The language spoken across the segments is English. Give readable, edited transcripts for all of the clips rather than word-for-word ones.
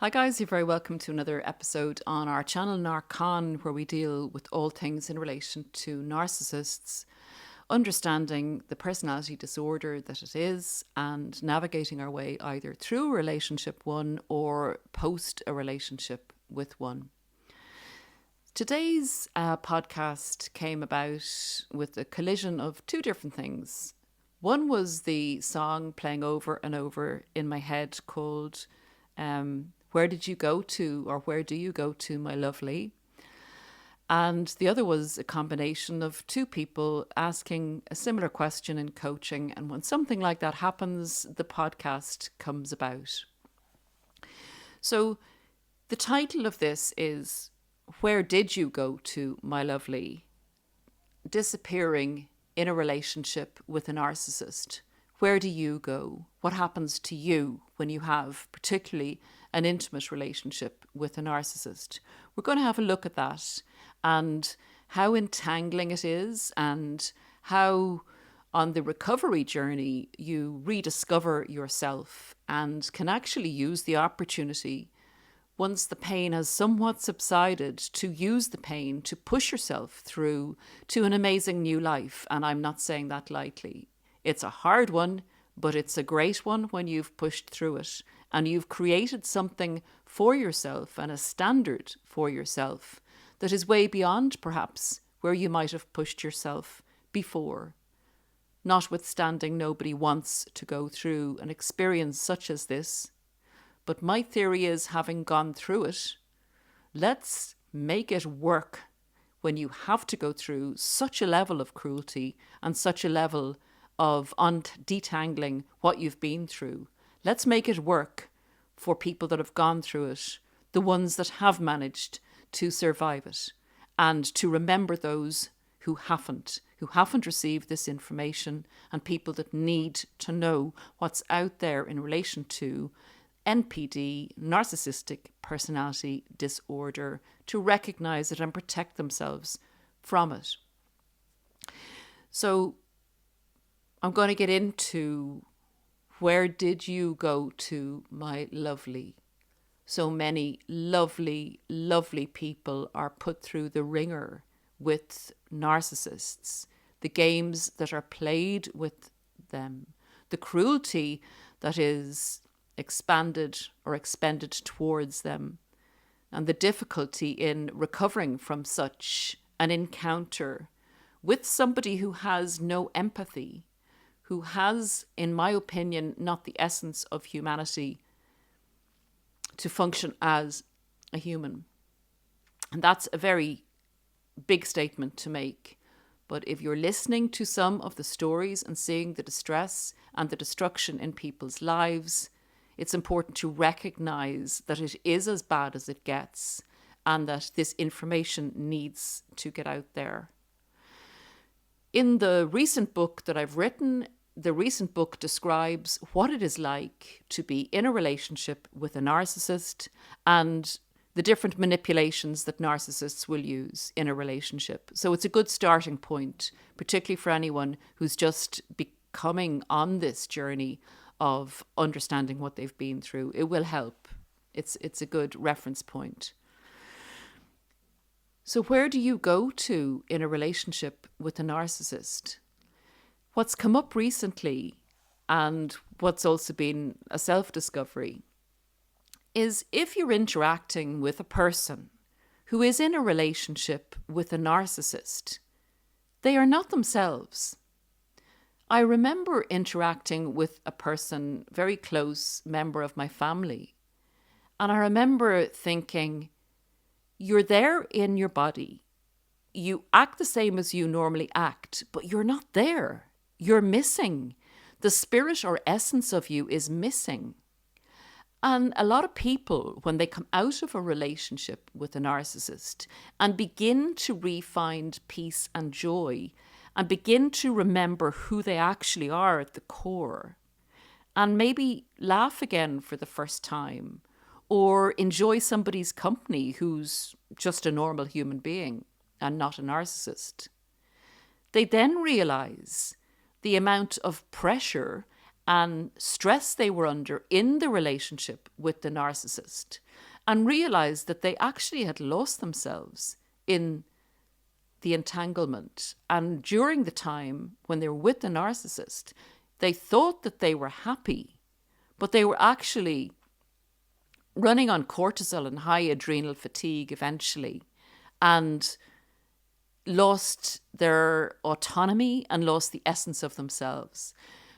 Hi guys, you're very welcome to another episode on our channel Narccon, where we deal with all things in relation to narcissists, understanding the personality disorder that it is and navigating our way either through a relationship one or post a relationship with one. Today's podcast came about with a collision of two different things. One was the song playing over and over in my head called Where Did You Go To, or Where Do You Go To, My Lovely? And the other was a combination of two people asking a similar question in coaching. And when something like that happens, the podcast comes about. So the title of this is Where Did You Go To, My Lovely? Disappearing in a relationship with a narcissist. Where do you go? What happens to you when you have particularly an intimate relationship with a narcissist? We're going to have a look at that and how entangling it is, and how on the recovery journey you rediscover yourself and can actually use the opportunity, once the pain has somewhat subsided, to use the pain to push yourself through to an amazing new life. And I'm not saying that lightly. It's a hard one, but it's a great one when you've pushed through it and you've created something for yourself and a standard for yourself that is way beyond perhaps where you might have pushed yourself before. Notwithstanding, nobody wants to go through an experience such as this. But my theory is, having gone through it, let's make it work when you have to go through such a level of cruelty and such a level of detangling what you've been through. Let's make it work for people that have gone through it, the ones that have managed to survive it, and to remember those who haven't received this information, and people that need to know what's out there in relation to NPD, narcissistic personality disorder, to recognize it and protect themselves from it. So I'm going to get into where did you go to, my lovely? So many lovely, lovely people are put through the ringer with narcissists, the games that are played with them, the cruelty that is expanded or expended towards them, and the difficulty in recovering from such an encounter with somebody who has no empathy, who has, in my opinion, not the essence of humanity to function as a human. And that's a very big statement to make. But if you're listening to some of the stories and seeing the distress and the destruction in people's lives, it's important to recognize that it is as bad as it gets, and that this information needs to get out there. In the recent book that I've written, the recent book describes what it is like to be in a relationship with a narcissist and the different manipulations that narcissists will use in a relationship. So it's a good starting point, particularly for anyone who's just becoming on this journey of understanding what they've been through. It will help. It's a good reference point. So where do you go to in a relationship with a narcissist? What's come up recently, and what's also been a self-discovery, is if you're interacting with a person who is in a relationship with a narcissist, they are not themselves. I remember interacting with a person, very close member of my family, and I remember thinking, you're there in your body. You act the same as you normally act, but you're not there. You're missing. The spirit or essence of you is missing. And a lot of people, when they come out of a relationship with a narcissist and begin to re-find peace and joy and begin to remember who they actually are at the core, and maybe laugh again for the first time, or enjoy somebody's company who's just a normal human being and not a narcissist, they then realize the amount of pressure and stress they were under in the relationship with the narcissist, and realized that they actually had lost themselves in the entanglement. And during the time when they were with the narcissist, they thought that they were happy, but they were actually running on cortisol and high adrenal fatigue eventually, and lost their autonomy and lost the essence of themselves.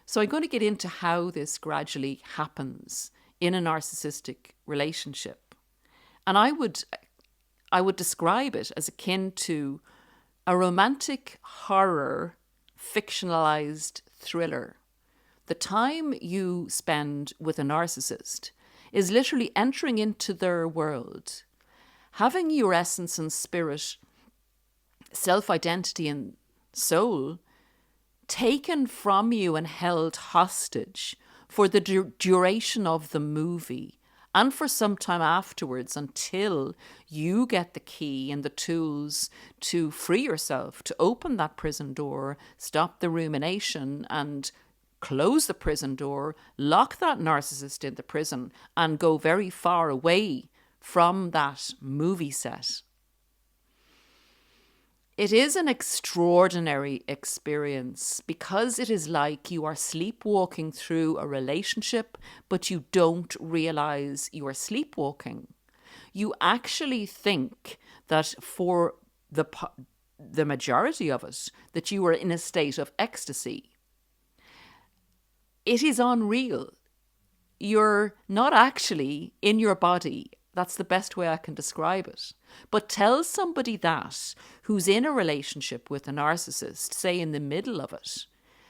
So I'm going to get into how this gradually happens in a narcissistic relationship. And I would describe it as akin to a romantic horror fictionalized thriller. The time you spend with a narcissist is literally entering into their world, having your essence and spirit, self-identity and soul taken from you and held hostage for the duration of the movie and for some time afterwards, until you get the key and the tools to free yourself, to open that prison door, stop the rumination and close the prison door, lock that narcissist in the prison and go very far away from that movie set. It is an extraordinary experience because it is like you are sleepwalking through a relationship, but you don't realize you are sleepwalking. You actually think that for the majority of it, that you are in a state of ecstasy. It is unreal. You're not actually in your body. That's the best way I can describe it. But tell somebody that who's in a relationship with a narcissist, say in the middle of it,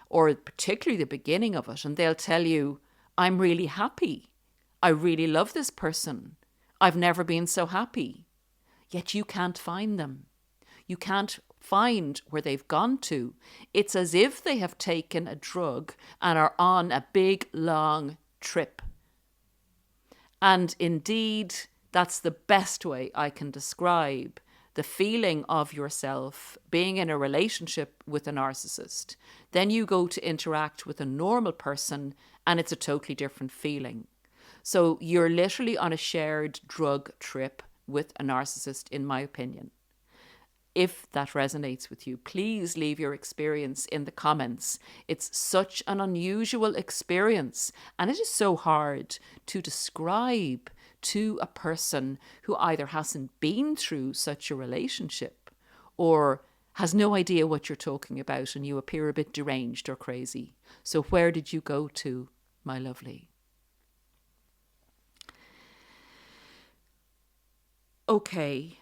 or particularly the beginning of it, and they'll tell you, I'm really happy. I really love this person. I've never been so happy. Yet you can't find them. You can't find where they've gone to. It's as if they have taken a drug and are on a big, long trip. And indeed, that's the best way I can describe the feeling of yourself being in a relationship with a narcissist. Then you go to interact with a normal person and it's a totally different feeling. So you're literally on a shared drug trip with a narcissist, in my opinion. If that resonates with you, please leave your experience in the comments. It's such an unusual experience, and it is so hard to describe to a person who either hasn't been through such a relationship or has no idea what you're talking about and you appear a bit deranged or crazy. So where did you go to, my lovely? Okay.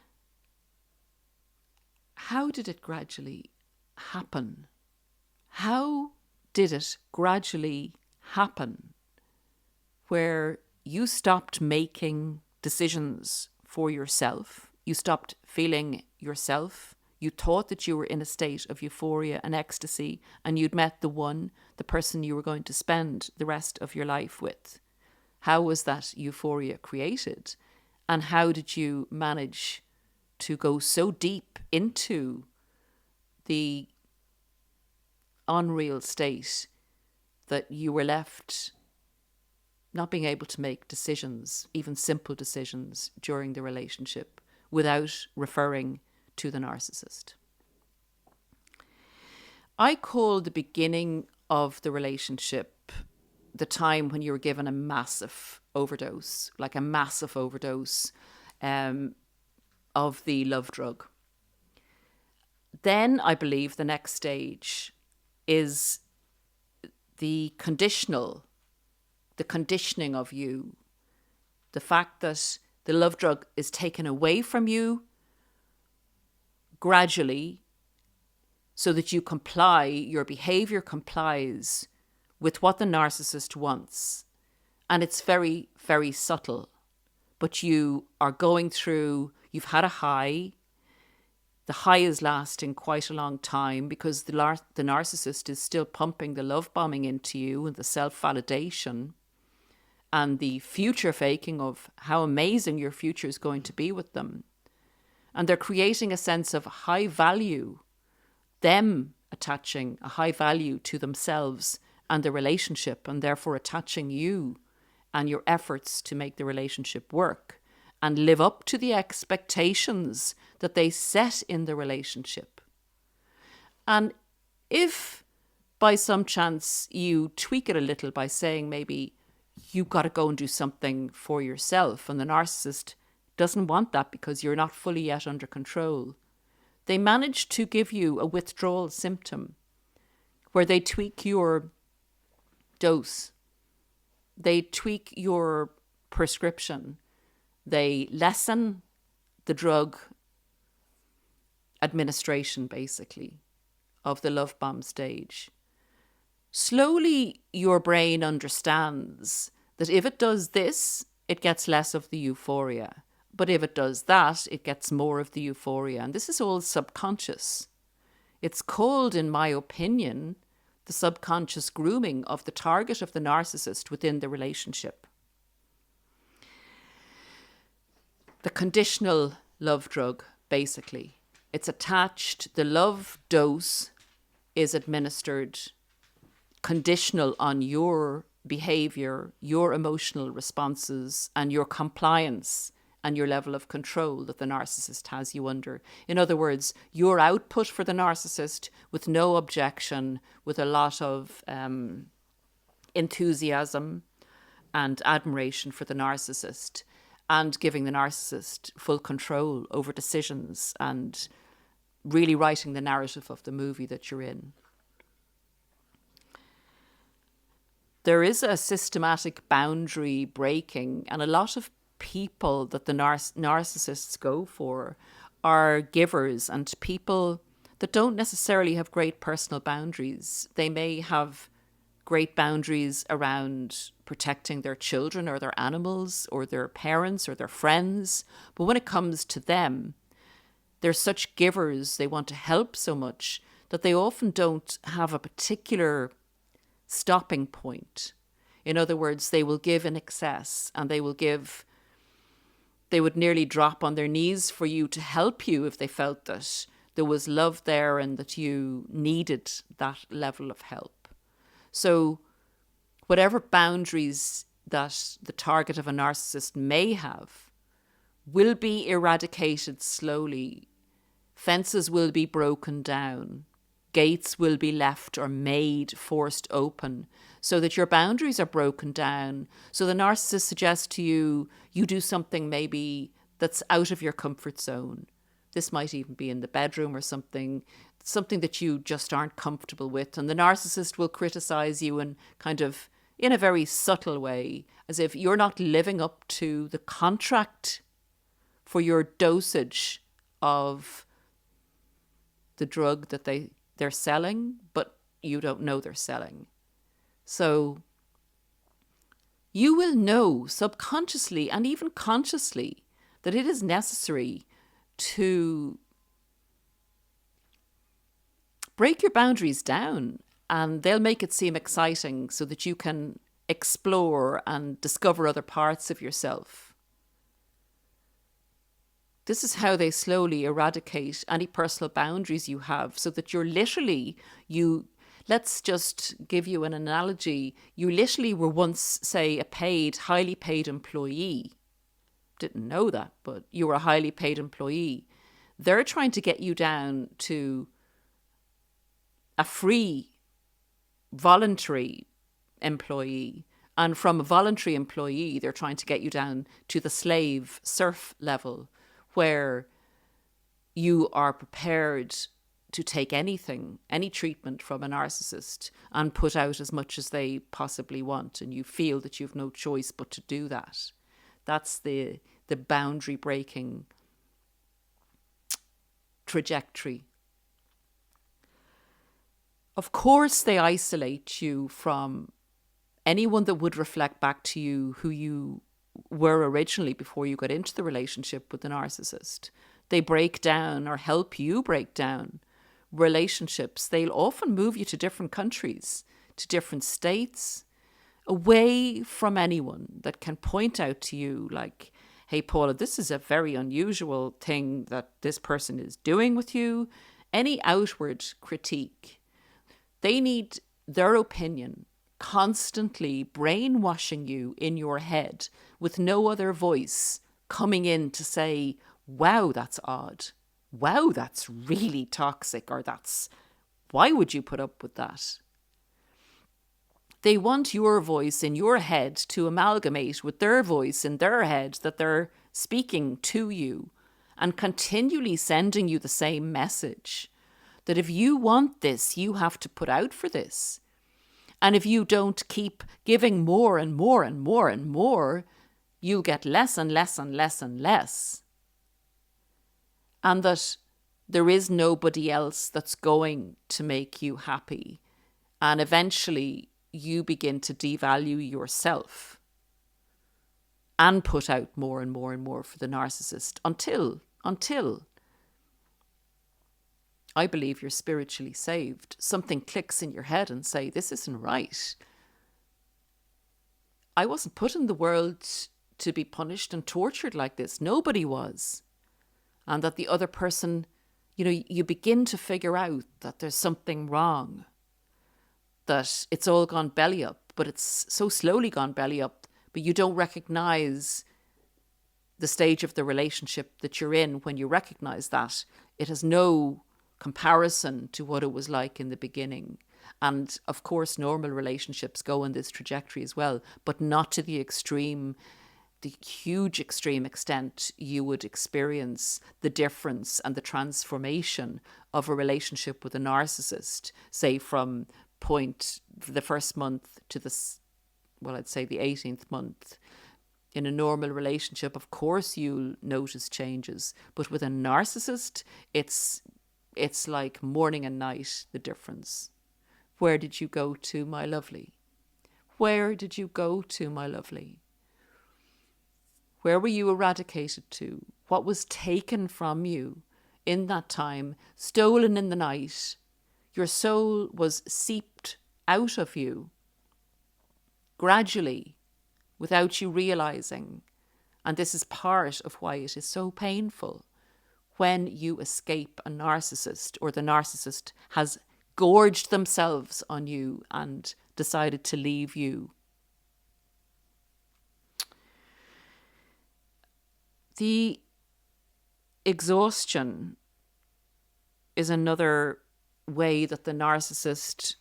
How did it gradually happen? How did it gradually happen where you stopped making decisions for yourself? You stopped feeling yourself. You thought that you were in a state of euphoria and ecstasy, and you'd met the person you were going to spend the rest of your life with. How was that euphoria created? And how did you manage to go so deep into the unreal state that you were left not being able to make decisions, even simple decisions, during the relationship without referring to the narcissist? I call the beginning of the relationship the time when you were given a massive overdose, like a massive overdose of the love drug. Then I believe the next stage is the conditioning of you. The fact that the love drug is taken away from you gradually so that you comply, your behavior complies with what the narcissist wants. And it's very, very subtle. But you are going through, you've had a high. The high is lasting quite a long time because the narcissist is still pumping the love bombing into you and the self-validation and the future faking of how amazing your future is going to be with them. And they're creating a sense of high value, them attaching a high value to themselves and the relationship, and therefore attaching you and your efforts to make the relationship work and live up to the expectations that they set in the relationship. And if by some chance you tweak it a little by saying maybe you've got to go and do something for yourself, and the narcissist doesn't want that because you're not fully yet under control, they manage to give you a withdrawal symptom where they tweak your dose, they tweak your prescription, they lessen the drug administration, basically, of the love bomb stage. Slowly, your brain understands that if it does this, it gets less of the euphoria. But if it does that, it gets more of the euphoria. And this is all subconscious. It's called, in my opinion, the subconscious grooming of the target of the narcissist within the relationship. The conditional love drug, basically. It's attached, the love dose is administered conditional on your behavior, your emotional responses, and your compliance and your level of control that the narcissist has you under. In other words, your output for the narcissist with no objection, with a lot of enthusiasm and admiration for the narcissist, and giving the narcissist full control over decisions and really writing the narrative of the movie that you're in. There is a systematic boundary breaking, and a lot of people that the narcissists go for are givers and people that don't necessarily have great personal boundaries. They may have great boundaries around protecting their children or their animals or their parents or their friends. But when it comes to them, they're such givers, they want to help so much that they often don't have a particular stopping point. In other words, they will give in excess, and they would nearly drop on their knees for you to help you if they felt that there was love there and that you needed that level of help. So whatever boundaries that the target of a narcissist may have will be eradicated slowly. Fences will be broken down. Gates will be left or made forced open so that your boundaries are broken down. So the narcissist suggests to you, you do something maybe that's out of your comfort zone. This might even be in the bedroom or something that you just aren't comfortable with. And the narcissist will criticize you and kind of, in a very subtle way, as if you're not living up to the contract for your dosage of the drug that they're selling, but you don't know they're selling. So you will know subconsciously and even consciously that it is necessary to break your boundaries down, and they'll make it seem exciting so that you can explore and discover other parts of yourself. This is how they slowly eradicate any personal boundaries you have, so that you're literally, let's just give you an analogy. You literally were once, say, a highly paid employee. Didn't know that, but you were a highly paid employee. They're trying to get you down to a free, voluntary employee. And from a voluntary employee, they're trying to get you down to the slave serf level, where you are prepared to take anything, any treatment from a narcissist and put out as much as they possibly want. And you feel that you've no choice but to do that. That's the boundary breaking trajectory. Of course, they isolate you from anyone that would reflect back to you who you were originally before you got into the relationship with the narcissist. They break down or help you break down relationships. They'll often move you to different countries, to different states, away from anyone that can point out to you like, hey, Paula, this is a very unusual thing that this person is doing with you. Any outward critique. They need their opinion constantly brainwashing you in your head with no other voice coming in to say, wow, that's odd. Wow, that's really toxic, or why would you put up with that? They want your voice in your head to amalgamate with their voice in their head that they're speaking to you, and continually sending you the same message that if you want this, you have to put out for this. And if you don't keep giving more and more and more and more, you'll get less and less and less and less. And that there is nobody else that's going to make you happy. And eventually you begin to devalue yourself and put out more and more and more for the narcissist until I believe you're spiritually saved. Something clicks in your head and say, this isn't right. I wasn't put in the world to be punished and tortured like this. Nobody was. And that the other person, you begin to figure out that there's something wrong. That it's all gone belly up, but it's so slowly gone belly up, but you don't recognize the stage of the relationship that you're in when you recognize that. It has no comparison to what it was like in the beginning. And of course, normal relationships go in this trajectory as well, but not to the extreme, the huge extreme extent you would experience the difference and the transformation of a relationship with a narcissist, say from the first month to I'd say the 18th month. In a normal relationship, of course, you'll notice changes. But with a narcissist, it's like morning and night, the difference. Where did you go to, my lovely? Where did you go to, my lovely? Where were you eradicated to? What was taken from you in that time, stolen in the night? Your soul was seeped out of you gradually, without you realizing. And this is part of why it is so painful when you escape a narcissist, or the narcissist has gorged themselves on you and decided to leave you. The exhaustion is another way that the narcissist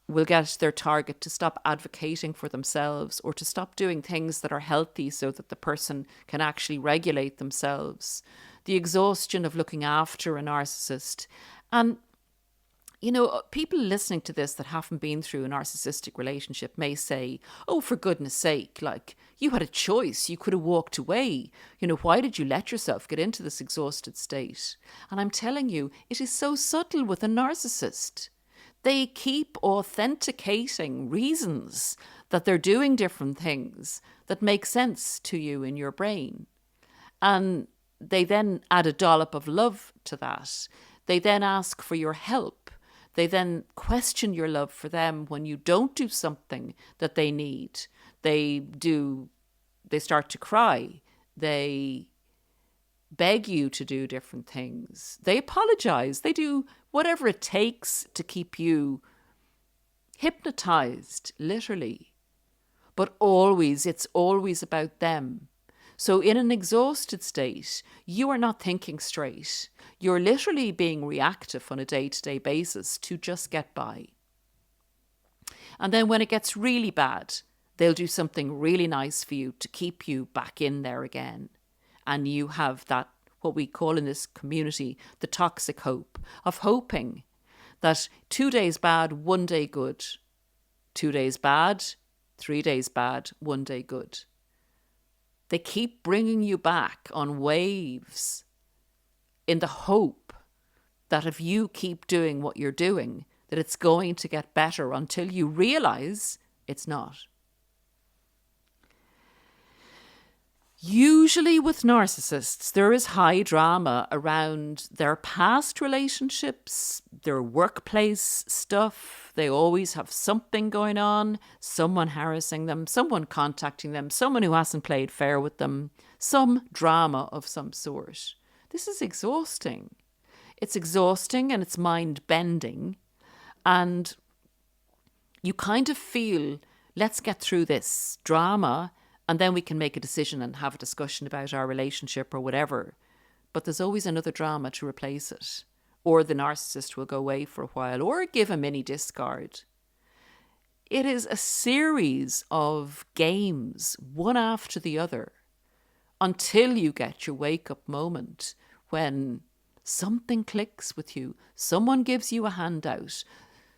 will get their target to stop advocating for themselves, or to stop doing things that are healthy so that the person can actually regulate themselves. The exhaustion of looking after a narcissist. And, people listening to this that haven't been through a narcissistic relationship may say, oh, for goodness sake, you had a choice. You could have walked away. Why did you let yourself get into this exhausted state? And I'm telling you, it is so subtle with a narcissist. They keep authenticating reasons that they're doing different things that make sense to you in your brain. And they then add a dollop of love to that. They then ask for your help. They then question your love for them when you don't do something that they need. They start to cry. They beg you to do different things. They apologize. They do whatever it takes to keep you hypnotized, literally. But it's always about them. So in an exhausted state, you are not thinking straight. You're literally being reactive on a day-to-day basis to just get by. And then when it gets really bad, they'll do something really nice for you to keep you back in there again. And you have that, what we call in this community, the toxic hope of hoping that 2 days bad, 1 day good. 2 days bad, 3 days bad, 1 day good. They keep bringing you back on waves in the hope that if you keep doing what you're doing, that it's going to get better until you realize it's not. Usually with narcissists, there is high drama around their past relationships, their workplace stuff. They always have something going on, someone harassing them, someone contacting them, someone who hasn't played fair with them, some drama of some sort. This is exhausting. It's exhausting and it's mind-bending. And you kind of feel let's get through this drama and then we can make a decision and have a discussion about our relationship or whatever. But there's always another drama to replace it. Or the narcissist will go away for a while or give a mini discard. It is a series of games, one after the other, until you get your wake-up moment when something clicks with you. Someone gives you a handout.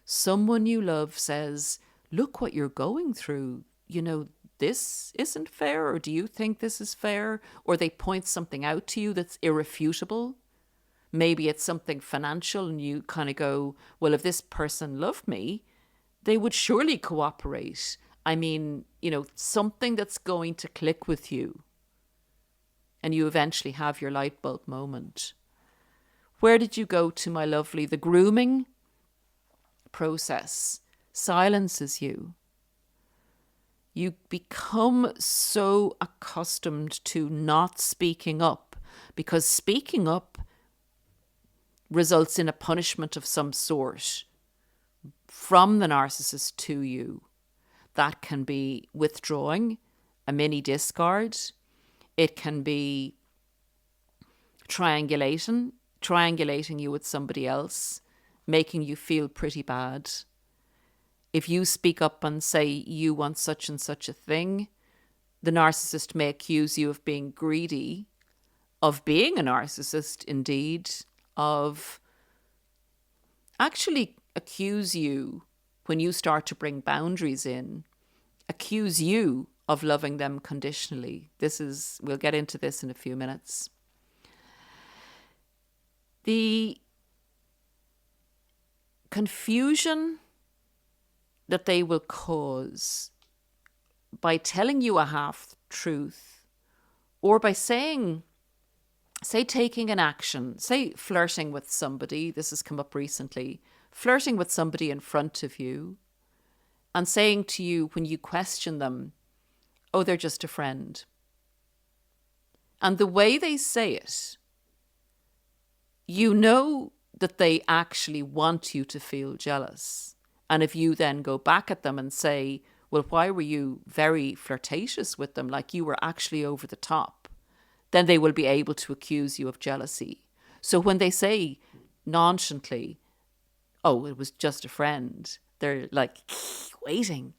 Someone you love says, look what you're going through. You know, this isn't fair, or do you think this is fair? Or they point something out to you that's irrefutable. Maybe it's something financial and you kind of go, well, if this person loved me, they would surely cooperate. I mean, you know, something that's going to click with you. And you eventually have your light bulb moment. Where did you go to, my lovely? The grooming process silences you. You become so accustomed to not speaking up, because speaking up results in a punishment of some sort from the narcissist to you. That can be withdrawing, a mini discard. It can be triangulating you with somebody else, making you feel pretty bad. If you speak up and say you want such and such a thing, the narcissist may accuse you of being greedy, of being a narcissist indeed, of actually accuse you, when you start to bring boundaries in, accuse you of loving them conditionally. We'll get into this in a few minutes. The confusion that they will cause by telling you a half-truth, or by saying, say, taking an action, say flirting with somebody, this has come up recently, flirting with somebody in front of you and saying to you when you question them, oh, they're just a friend. And the way they say it, you know that they actually want you to feel jealous. And if you then go back at them and say, well, why were you very flirtatious with them, like you were actually over the top, then they will be able to accuse you of jealousy. So when they say nonchalantly, oh, it was just a friend, they're like waiting.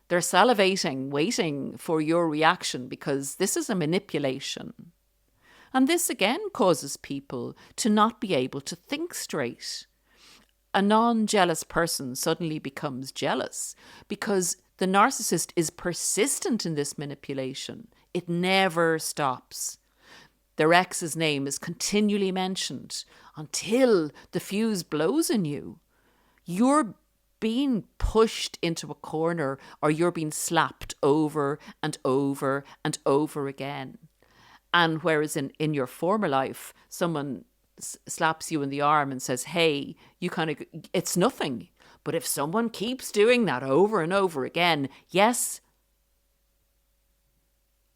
They're salivating, waiting for your reaction, because this is a manipulation. And this again causes people to not be able to think straight. A non-jealous person suddenly becomes jealous because the narcissist is persistent in this manipulation. It never stops. Their ex's name is continually mentioned until the fuse blows in you. You're being pushed into a corner, or you're being slapped over and over and over again. And whereas in your former life, someone slaps you in the arm and says, hey, you kind of, it's nothing. But if someone keeps doing that over and over again, yes,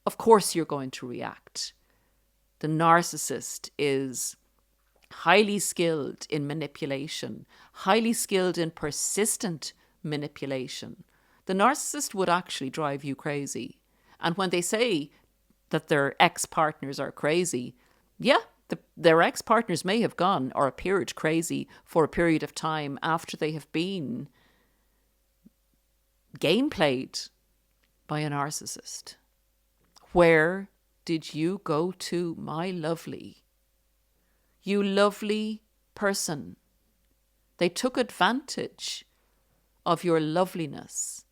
of course you're going to react. The narcissist is highly skilled in manipulation, highly skilled in persistent manipulation. The narcissist would actually drive you crazy. And when they say that their ex-partners are crazy, yeah, their ex-partners may have gone or appeared crazy for a period of time after they have been gameplayed by a narcissist. Where did you go to, my lovely? You lovely person. They took advantage of your loveliness.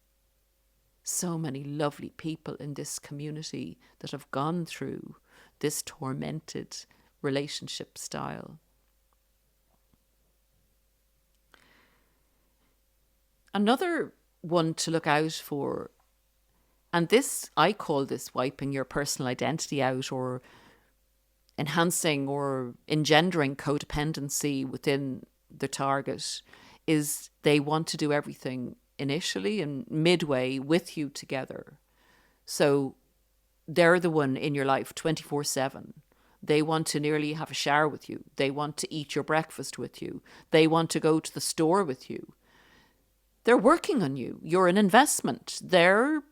So many lovely people in this community that have gone through this tormented relationship style. Another one to look out for, and this, I call this wiping your personal identity out, or enhancing or engendering codependency within the target, is they want to do everything initially and midway with you together. So they're the one in your life 24/7. They want to nearly have a shower with you. They want to eat your breakfast with you. They want to go to the store with you. They're working on you. You're an investment. They're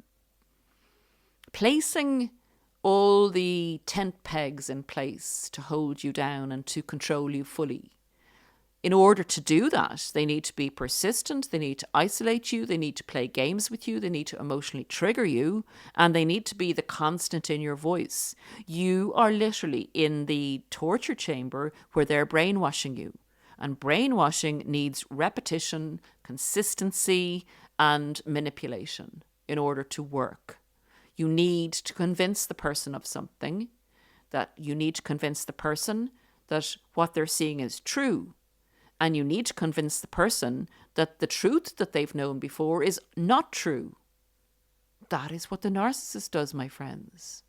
placing all the tent pegs in place to hold you down and to control you fully. In order to do that, they need to be persistent, they need to isolate you, they need to play games with you, they need to emotionally trigger you, and they need to be the constant in your voice. You are literally in the torture chamber where they're brainwashing you. And brainwashing needs repetition, consistency, and manipulation in order to work. You need to convince the person of something, that you need to convince the person that what they're seeing is true. And you need to convince the person that the truth that they've known before is not true. That is what the narcissist does, my friends.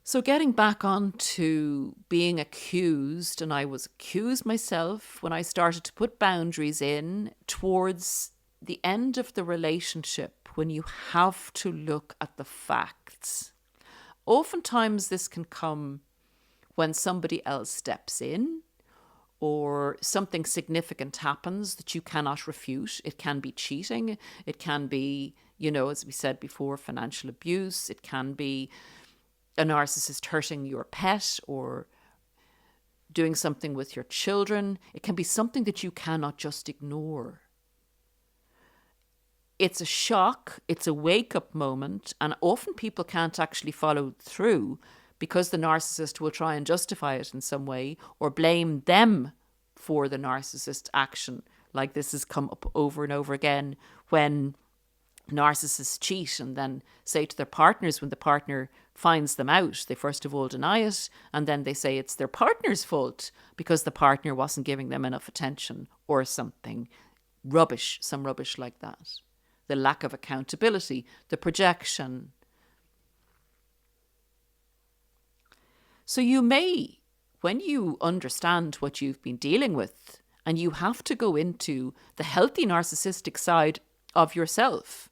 So getting back on to being accused, and I was accused myself when I started to put boundaries in towards the end of the relationship, when you have to look at the facts. Oftentimes this can come when somebody else steps in or something significant happens that you cannot refute. It can be cheating. It can be, as we said before, financial abuse. It can be a narcissist hurting your pet or doing something with your children. It can be something that you cannot just ignore. It's a shock. It's a wake-up moment. And often people can't actually follow through because the narcissist will try and justify it in some way or blame them for the narcissist's action. Like this has come up over and over again when narcissists cheat and then say to their partners when the partner finds them out, they first of all deny it and then they say it's their partner's fault because the partner wasn't giving them enough attention or something. Some rubbish like that. The lack of accountability, the projection. So you may, when you understand what you've been dealing with, and you have to go into the healthy narcissistic side of yourself,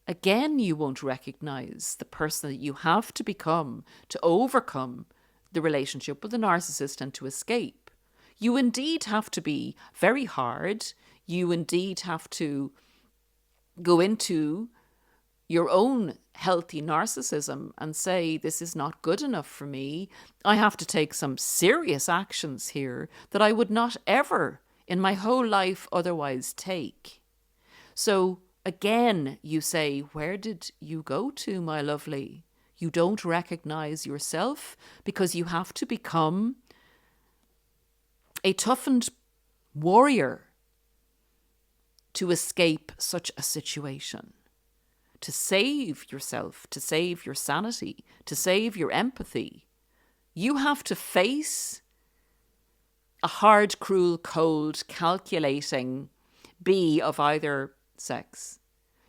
again, you won't recognize the person that you have to become to overcome the relationship with the narcissist and to escape. You indeed have to be very hard. You indeed have to go into your own healthy narcissism and say, this is not good enough for me. I have to take some serious actions here that I would not ever in my whole life otherwise take. So again, you say, where did you go to, my lovely? You don't recognize yourself because you have to become a toughened warrior to escape such a situation. To save yourself, to save your sanity, to save your empathy, you have to face a hard, cruel, cold, calculating bee of either sex.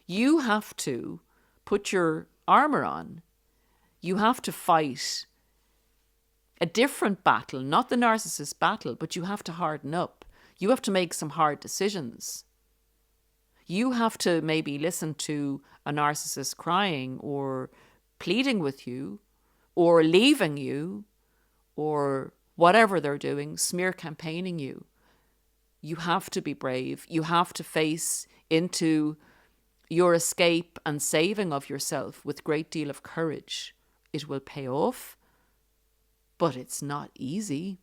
You have to put your armor on. You have to fight a different battle, not the narcissist battle, but you have to harden up. You have to make some hard decisions. You have to maybe listen to a narcissist crying or pleading with you or leaving you or whatever they're doing, smear campaigning you. You have to be brave. You have to face into your escape and saving of yourself with a great deal of courage. It will pay off, but it's not easy.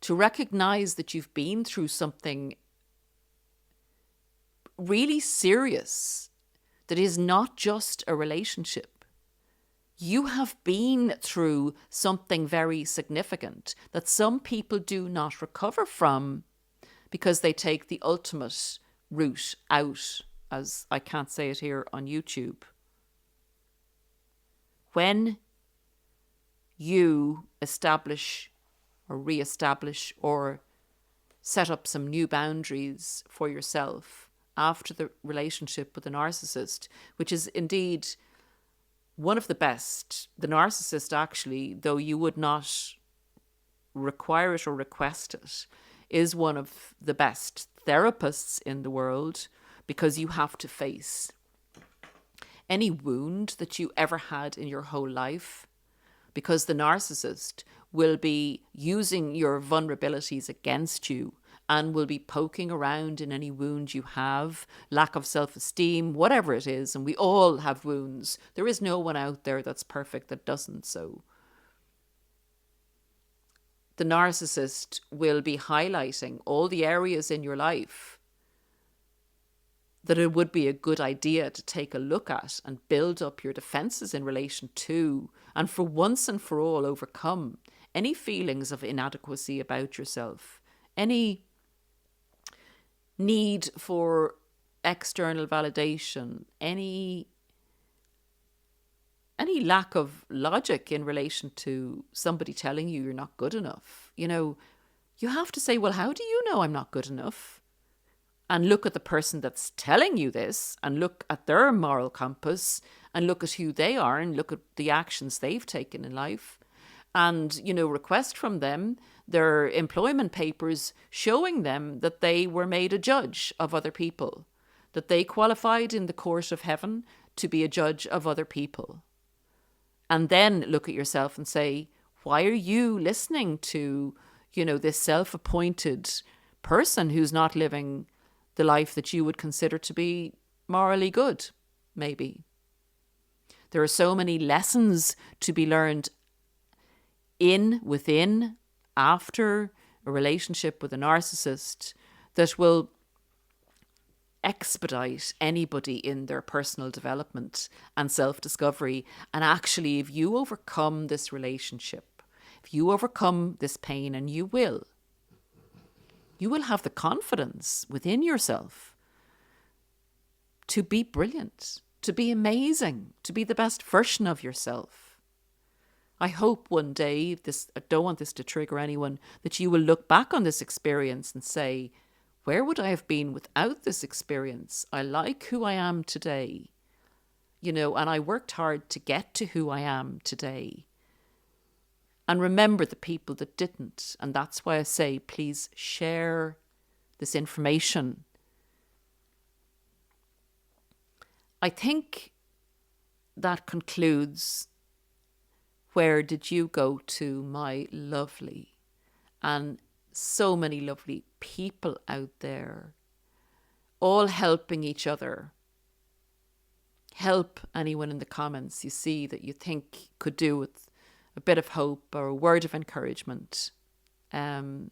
To recognize that you've been through something really serious, that is not just a relationship. You have been through something very significant that some people do not recover from because they take the ultimate route out, as I can't say it here on YouTube. When you establish or re-establish or set up some new boundaries for yourself after the relationship with the narcissist, which is indeed one of the best. The narcissist actually, though you would not require it or request it, is one of the best therapists in the world because you have to face any wound that you ever had in your whole life because the narcissist will be using your vulnerabilities against you and will be poking around in any wound you have, lack of self-esteem, whatever it is. And we all have wounds. There is no one out there that's perfect that doesn't. So the narcissist will be highlighting all the areas in your life that it would be a good idea to take a look at and build up your defenses in relation to, and for once and for all overcome any feelings of inadequacy about yourself, any need for external validation, any lack of logic in relation to somebody telling you you're not good enough. You know, you have to say, well, how do you know I'm not good enough? And look at the person that's telling you this, and look at their moral compass, and look at who they are, and look at the actions they've taken in life. And, you know, request from them their employment papers showing them that they were made a judge of other people, that they qualified in the court of heaven to be a judge of other people. And then look at yourself and say, why are you listening to, you know, this self-appointed person who's not living the life that you would consider to be morally good, maybe? There are so many lessons to be learned within, after a relationship with a narcissist that will expedite anybody in their personal development and self-discovery. And actually, if you overcome this relationship, if you overcome this pain, and you will have the confidence within yourself to be brilliant, to be amazing, to be the best version of yourself. I hope one day, I don't want this to trigger anyone, that you will look back on this experience and say, where would I have been without this experience? I like who I am today, you know, and I worked hard to get to who I am today. And remember the people that didn't. And that's why I say, please share this information. I think that concludes Where Did You Go To, my lovely and so many lovely people out there, all helping each other. Help anyone in the comments you see that you think could do with a bit of hope or a word of encouragement. There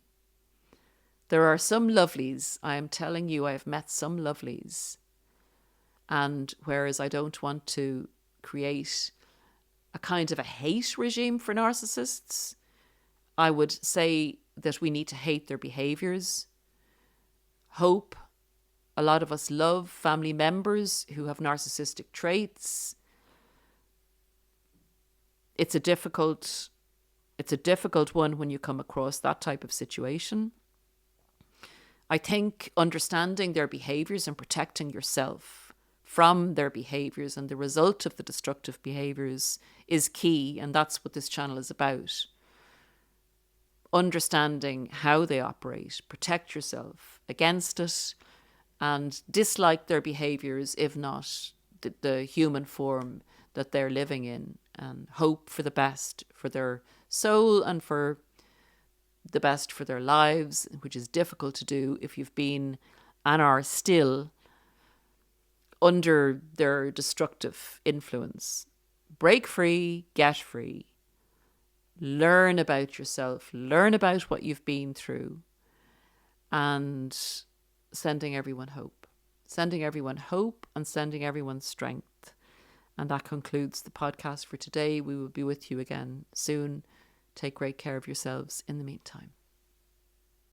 are some lovelies. I am telling you, I have met some lovelies. And whereas I don't want to create a kind of a hate regime for narcissists, I would say that we need to hate their behaviours. Hope. A lot of us love family members who have narcissistic traits. It's a difficult one when you come across that type of situation. I think understanding their behaviours and protecting yourself from their behaviours and the result of the destructive behaviours is key, and that's what this channel is about. Understanding how they operate, protect yourself against it, and dislike their behaviours, if not the human form that they're living in, and hope for the best for their soul and for the best for their lives, which is difficult to do if you've been and are still under their destructive influence. Break free, get free. Learn about yourself, learn about what you've been through, and sending everyone hope. Sending everyone hope and sending everyone strength. And that concludes the podcast for today. We will be with you again soon. Take great care of yourselves in the meantime.